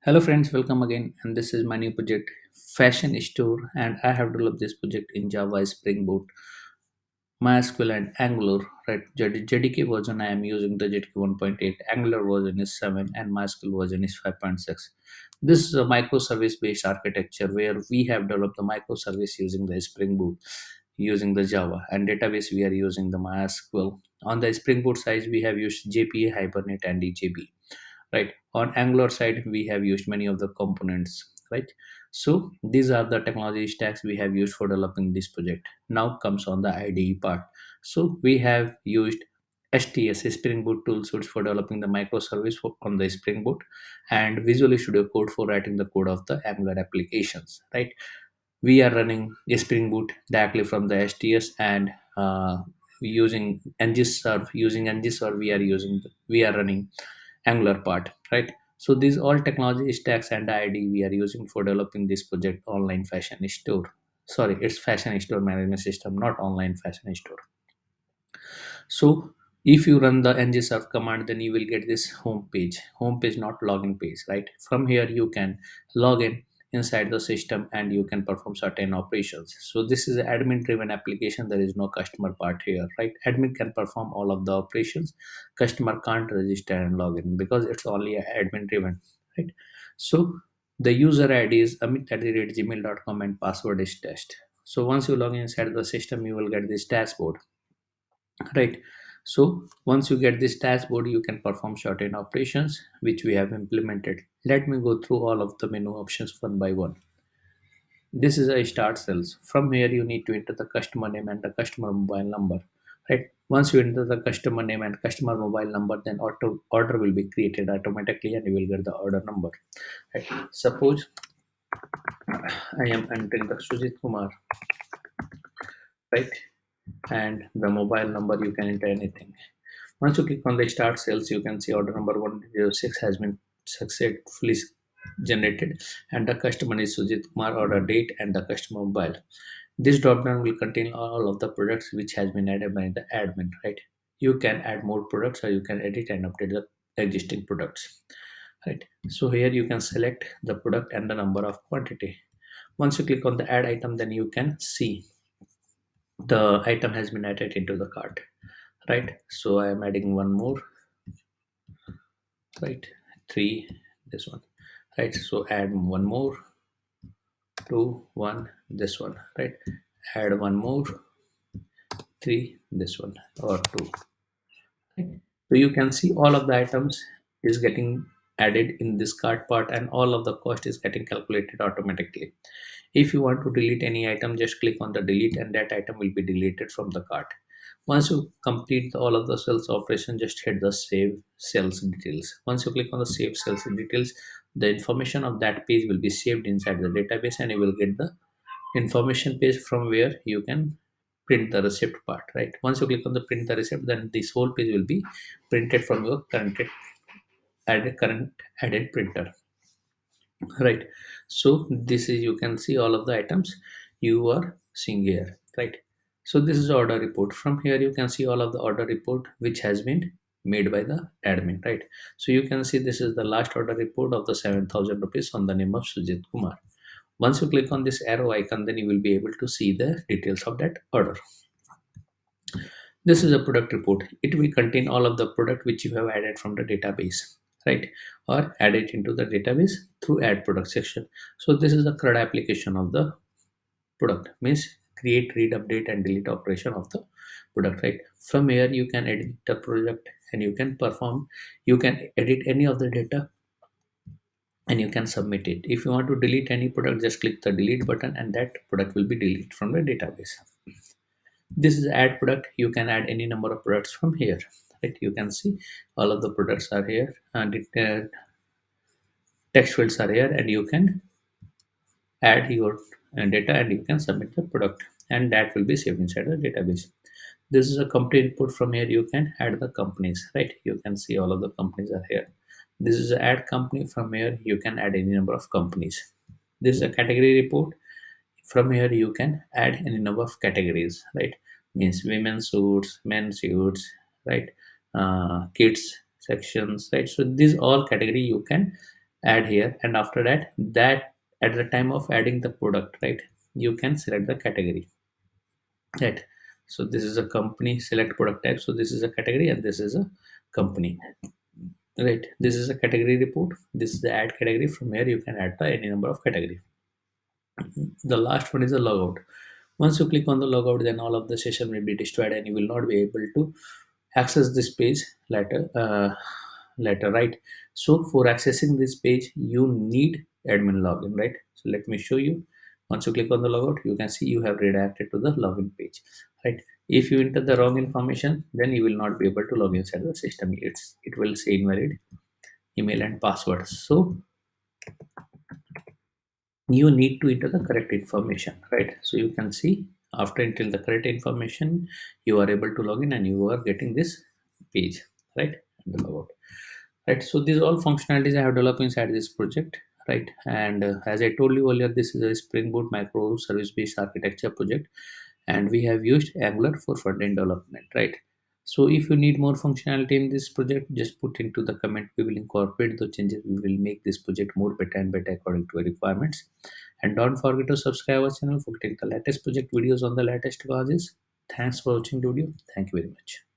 Hello friends, welcome again, and this is my new project Fashion Store, and I have developed this project in Java, Spring Boot, MySQL, and Angular. Right, JDK version I am using the JDK 1.8, Angular version is 7, and MySQL version is 5.6. This is a microservice based architecture where we have developed the microservice using the Spring Boot, using the Java, and database we are using the MySQL. On the Spring Boot side, we have used JPA, Hibernate, and DJB. Right, on Angular side we have used many of the components. Right, so these are the technology stacks we have used for developing this project. Now comes on the IDE part. So we have used STS, Spring Boot tool suites, for developing the microservice on the Spring Boot, and Visual Studio Code for writing the code of the Angular applications. Right, we are running a Spring Boot directly from the STS, and using ngserve we are running Angular part. Right, so these all technology stacks and ID we are using for developing this project online fashion store. Sorry, it's fashion store management system, not online fashion store. So if you run the ngserve command, then you will get this home page, not login page. Right, from here you can log in inside the system and you can perform certain operations. So this is an admin driven application, there is no customer part here. Right, admin can perform all of the operations, customer can't register and log in because it's only a admin driven. Right, so the user id is amit@gmail.com and password is test. So once you log in inside the system, you will get this dashboard. Right, so once you get this dashboard, you can perform certain operations which we have implemented. Let me go through all of the menu options one by one. This is a start cells. From here you need to enter the customer name and the customer mobile number. Right, once you enter the customer name and customer mobile number, then order will be created automatically and you will get the order number. Right, suppose I am entering the Sujit Kumar. Right, and the mobile number, you can enter anything. Once you click on the start sales, you can see order number 106 has been successfully generated, and the customer is Sujit Kumar, order date, and the customer mobile. This dropdown will contain all of the products which has been added by the admin. Right, you can add more products or you can edit and update the existing products. Right, so here you can select the product and the number of quantity. Once you click on the add item, then you can see the item has been added into the cart. Right, so I am adding one more. Right, three, this one. Right, so add one more, two, one, this one. Right, add one more, three, this one, or two. Right, so you can see all of the items is getting added in this cart part, and all of the cost is getting calculated automatically. If you want to delete any item, just click on the delete and that item will be deleted from the cart. Once you complete all of the sales operation, just hit the save sales details. Once you click on the save sales details, the information of that page will be saved inside the database and you will get the information page from where you can print the receipt part. Right, once you click on the print the receipt, then this whole page will be printed from your current added printer. Right, so this is, you can see all of the items you are seeing here. Right, so this is the order report. From here you can see all of the order report which has been made by the admin. Right, so you can see this is the last order report of the 7,000 rupees on the name of Sujit Kumar. Once you click on this arrow icon, then you will be able to see the details of that order. This is a product report. It will contain all of the product which you have added from the database, right? Or added into the database through add product section. So this is the CRUD application of the product, means create, read, update, and delete operation of the product, right? From here you can edit the product and you can edit any of the data and you can submit it. If you want to delete any product, just click the delete button and that product will be deleted from the database. This is add product. You can add any number of products from here. Right, you can see all of the products are here and text fields are here, and you can add your data and you can submit the product and that will be saved inside the database. This is a company report. From here you can add the companies. Right, you can see all of the companies are here. This is a add company. From here you can add any number of companies. This is a category report. From here you can add any number of categories. Right, means women's suits, men's suits. Right, kids sections. Right, so these all category you can add here, and after that at the time of adding the product, right, you can select the category, right. So this is a company, select product type, so this is a category and this is a company, right. This is a category report, this is the add category. From here you can add the any number of category. The last one is a logout. Once you click on the logout, then all of the session will be destroyed and you will not be able to access this page later, right. So for accessing this page you need admin login, right. So let me show you. Once you click on the logout, you can see you have redirected to the login page, right. If you enter the wrong information, then you will not be able to log inside the system. It will say invalid email and password. So you need to enter the correct information, right. So you can see after entering the correct information, you are able to log in and you are getting this page, right, and the logout, right. So these are all functionalities I have developed inside this project, right. And as I told you earlier, this is a spring boot microservice based architecture project, and we have used Angular for front end development, right. So if you need more functionality in this project, just put into the comment. We will incorporate the changes. We will make this project more better and better according to our requirements. And don't forget to subscribe our channel for getting the latest project videos on the latest causes. Thanks for watching the video. Thank you very much.